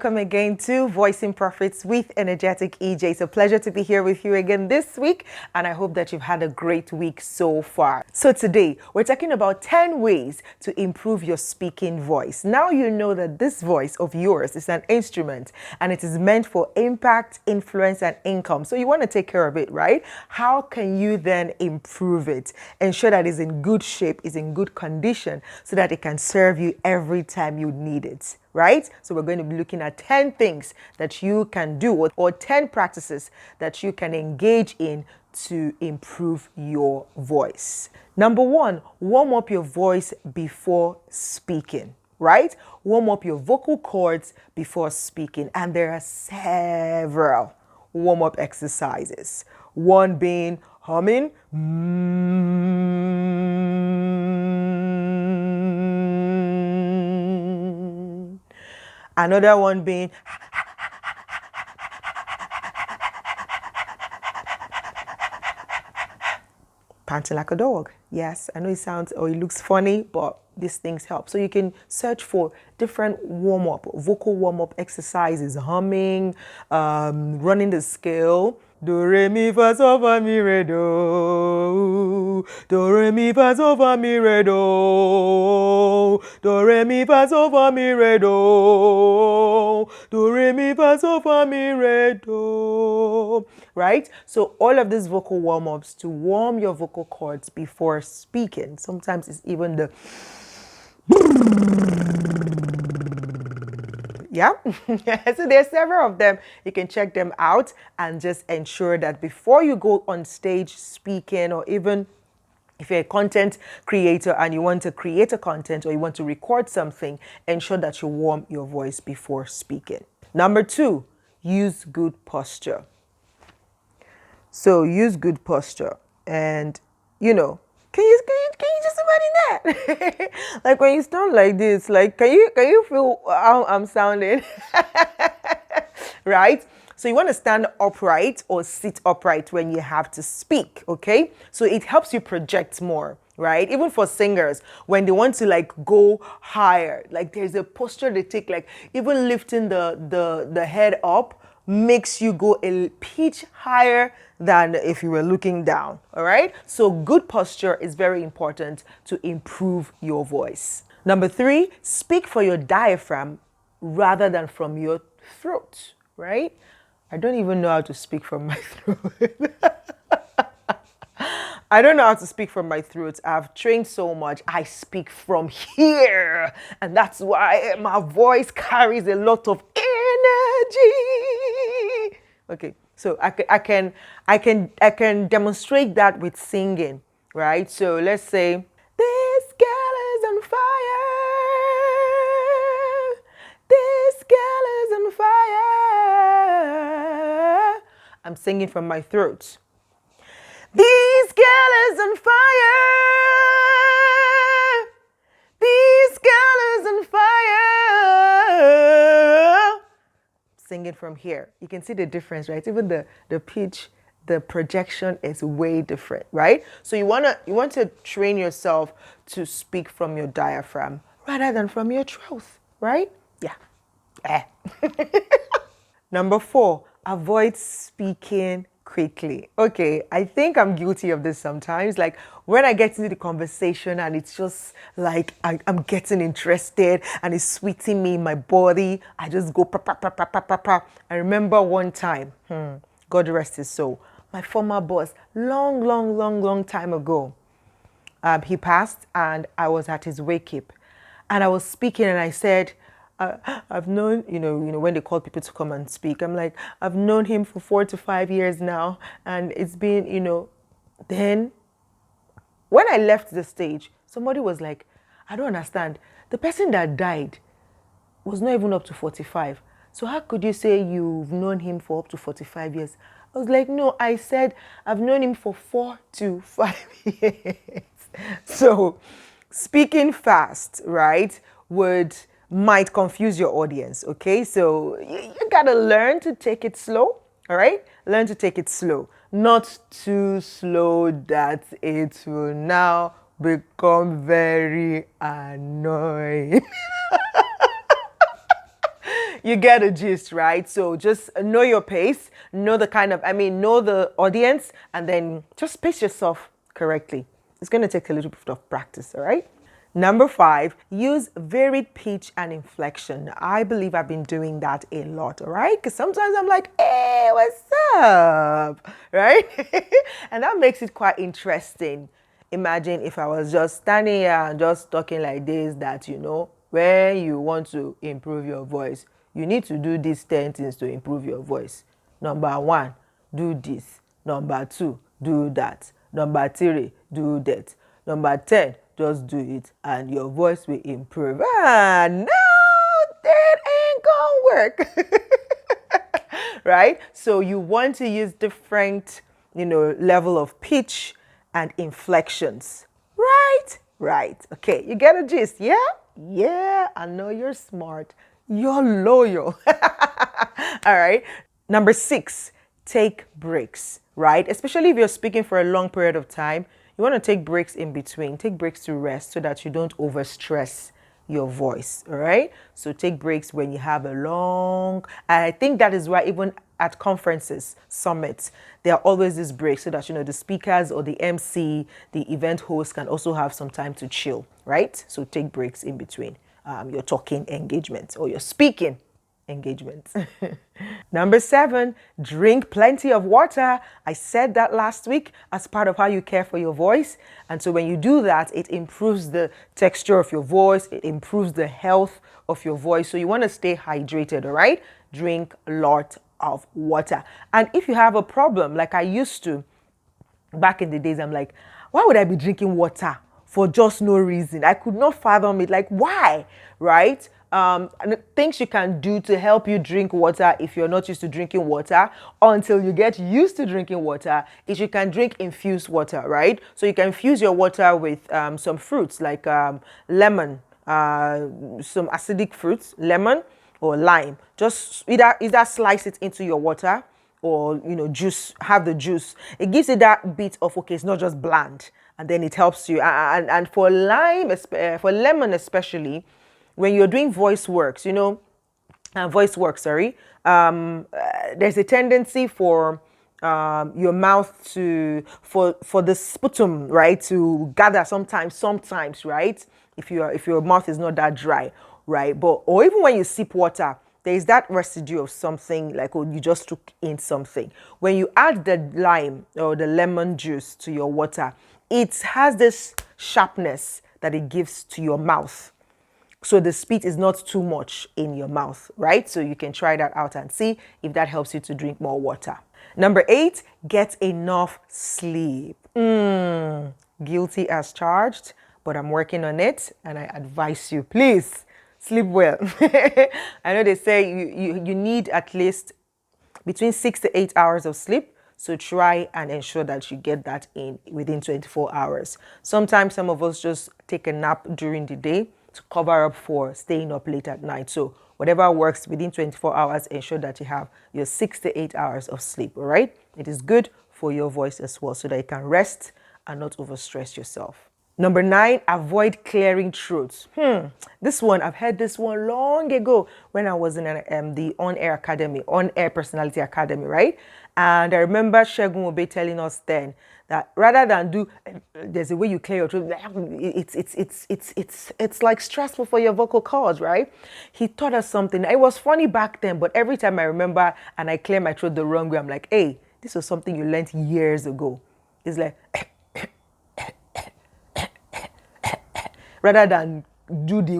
welcome again to Voicing Profits with Energetic EJ. It's a pleasure to be here with you again this week, and I hope that you've had a great week so far. So today, we're talking about 10 ways to improve your speaking voice. Now you know that this voice of yours is an instrument, and it is meant for impact, influence, and income. So you want to take care of it, right? How can you then improve it? Ensure that it's in good shape, is in good condition, so that it can serve you every time you need it. Right? So we're going to be looking at 10 things that you can do or 10 practices that you can engage in to improve your voice. Number one, warm up your voice before speaking, right? Warm up your vocal cords before speaking. And there are several warm-up exercises. One being humming. Another one being panting like a dog. Yes, I know it sounds or it looks funny, but these things help. So you can search for different vocal warm-up exercises, humming, running the scale. Do, re, mi, fa, sol, fa, mi, re, do. Do, re, mi, fa, sol, fa, mi, re, do. Do, re, mi, fa, sol, fa, mi, re, do. Do, re, mi, fa, sol, fa, mi, re, do. Right? So all of these vocal warm-ups to warm your vocal cords before speaking. Sometimes it's even the yeah. So there's several of them. You can check them out and just ensure that before you go on stage speaking, or even if you're a content creator and you want to create a content or you want to record something, ensure that you warm your voice before speaking. Number two, use good posture. So use good posture, and can you just imagine that? Like when you stand like this, like can you feel how I'm sounding? Right? So you want to stand upright or sit upright when you have to speak, okay? So it helps you project more, right? Even for singers, when they want to like go higher, like there's a posture they take, like even lifting the head up makes you go a pitch higher than if you were looking down, all right? So good posture is very important to improve your voice. Number three, speak for your diaphragm rather than from your throat, right? I don't even know how to speak from my throat. I don't know how to speak from my throat. I've trained so much. I speak from here. And that's why my voice carries a lot of energy. Okay, so I can demonstrate that with singing, right? So let's say, this girl is on fire. This girl is on fire. I'm singing from my throat. This girl is on fire. This girl is on fire. Singing from here. You can see the difference, right? Even the pitch, the projection is way different, right? So you want to train yourself to speak from your diaphragm rather than from your throat, right? Yeah. Number four, avoid speaking quickly. Okay, I think I'm guilty of this sometimes. Like when I get into the conversation and it's just like I'm getting interested and it's sweeting me in my body, I just go pa pa pa pa pa pa pa. I remember one time, God rest his soul, my former boss, long time ago, he passed and I was at his wake-up and I was speaking and I said, I've known, when they call people to come and speak, I'm like, I've known him for 4 to 5 years now. And it's been, then when I left the stage, somebody was like, I don't understand. The person that died was not even up to 45. So how could you say you've known him for up to 45 years? I was like, no, I said I've known him for 4 to 5 years. So speaking fast, right, might confuse your audience, okay? So you gotta learn to take it slow, all right? Learn to take it slow. Not too slow that it will now become very annoying. You get a gist, right? So just know your pace, know the know the audience, and then just pace yourself correctly. It's going to take a little bit of practice, all right? Number 5, use varied pitch and inflection. I believe I've been doing that a lot, all right? Because sometimes I'm like, hey, what's up? Right? And that makes it quite interesting. Imagine if I was just standing here and just talking like this, that, when you want to improve your voice, you need to do these 10 things to improve your voice. Number 1, do this. Number 2, do that. Number 3, do that. Number 10, just do it and your voice will improve. No, that ain't gonna work. Right? So you want to use different, level of pitch and inflections. Right? Right. Okay, you get a gist, yeah? Yeah, I know you're smart. You're loyal. All right. Number 6, take breaks, right? Especially if you're speaking for a long period of time, you want to take breaks in between. Take breaks to rest so that you don't overstress your voice, all right? So take breaks when you have a long, and I think that is why even at conferences, summits, there are always these breaks so that, the speakers or the MC, the event host can also have some time to chill, right? So take breaks in between your talking engagement or your speaking engagement. Number 7, drink plenty of water. I said that last week as part of how you care for your voice. And so when you do that, it improves the texture of your voice. It improves the health of your voice. So you want to stay hydrated, all right? Drink a lot of water. And if you have a problem, like I used to, back in the days, I'm like, why would I be drinking water for just no reason? I could not fathom it. Like, why? Right? And things you can do to help you drink water if you're not used to drinking water until you get used to drinking water is you can drink infused water, right? So you can infuse your water with some fruits like lemon, some acidic fruits, lemon or lime. Just either slice it into your water or juice, have the juice. It gives it that bit of, okay, it's not just bland, and then it helps you. And for for lemon especially, when you're doing voice works, there's a tendency for your mouth for the sputum, right, to gather sometimes, right, if your mouth is not that dry, right, or even when you sip water, there is that residue of something, like, oh, you just took in something. When you add the lime or the lemon juice to your water, it has this sharpness that it gives to your mouth. So the spit is not too much in your mouth, right? So you can try that out and see if that helps you to drink more water. Number 8, get enough sleep. Guilty as charged, but I'm working on it and I advise you, please sleep well. I know they say you need at least between 6 to 8 hours of sleep. So try and ensure that you get that in within 24 hours. Sometimes some of us just take a nap during the day to cover up for staying up late at night. So whatever works within 24 hours, ensure that you have your 6 to 8 hours of sleep, all right? It is good for your voice as well so that you can rest and not overstress yourself. Number 9, avoid clearing throats. This one, I've heard this one long ago when I was in the On-Air Personality Academy, right? And I remember Shegun Obe telling us then that rather than there's a way you clear your throat, it's like stressful for your vocal cords, right? He taught us something. It was funny back then, but every time I remember and I clear my throat the wrong way, I'm like, hey, this was something you learned years ago. It's like, rather than do the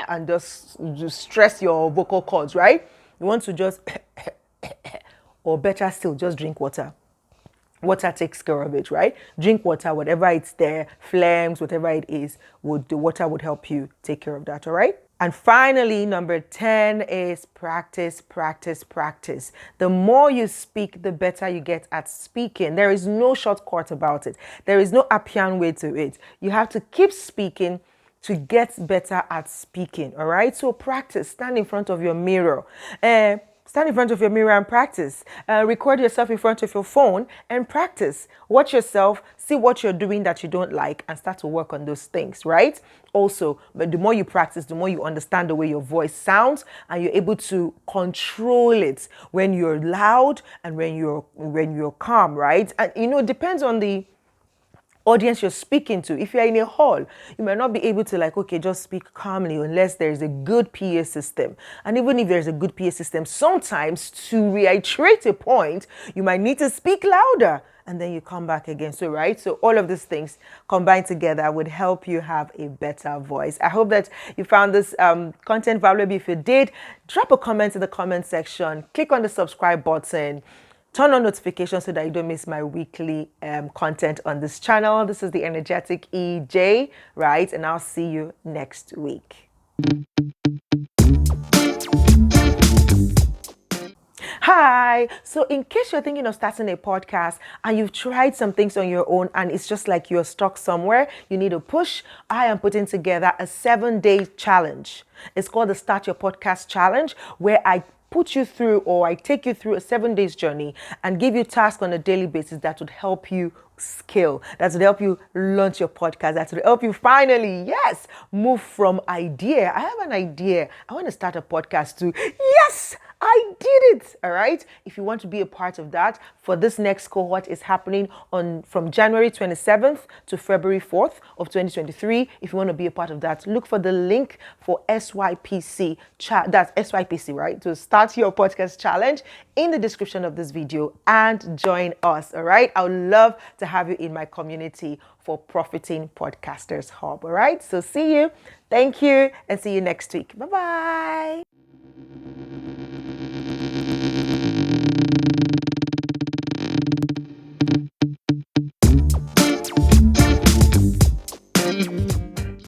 and just stress your vocal cords, right? You want to just, or better still, just drink water. Water takes care of it, right? Drink water, whatever it's there, phlegms, whatever it is, the water would help you take care of that, all right? And finally, number 10 is practice, practice, practice. The more you speak, the better you get at speaking. There is no shortcut about it. There is no Appian way to it. You have to keep speaking to get better at speaking, all right? So practice, stand in front of your mirror. Stand in front of your mirror and practice. Record yourself in front of your phone and practice. Watch yourself, see what you're doing that you don't like, and start to work on those things, right? Also, but the more you practice, the more you understand the way your voice sounds, and you're able to control it when you're loud and when you're calm, right? And it depends on the audience you're speaking to. If you're in a hall, you might not be able to okay, just speak calmly unless there's a good PA system. And even if there's a good PA system, sometimes to reiterate a point, you might need to speak louder and then you come back again. So, right? So all of these things combined together would help you have a better voice. I hope that you found this content valuable. If you did, drop a comment in the comment section, click on the subscribe button, turn on notifications so that you don't miss my weekly content on this channel. This is the Energetic EJ, right? And I'll see you next week. Hi. So in case you're thinking of starting a podcast and you've tried some things on your own and it's just like you're stuck somewhere, you need a push, I am putting together a 7-day challenge. It's called the Start Your Podcast Challenge, where I put you through, or I take you through a 7 days journey and give you tasks on a daily basis that would help you scale, that would help you launch your podcast, that would help you finally, yes, move from idea. I have an idea. I want to start a podcast too. Yes, I did it. All right. If you want to be a part of that, for this next cohort is happening from January 27th to February 4th of 2023. If you want to be a part of that, look for the link for SYPC. That's SYPC, right? To start your podcast challenge in the description of this video and join us. All right. I would love to have you in my community for Profiting Podcasters Hub. All right. So see you. Thank you. And see you next week. Bye-bye.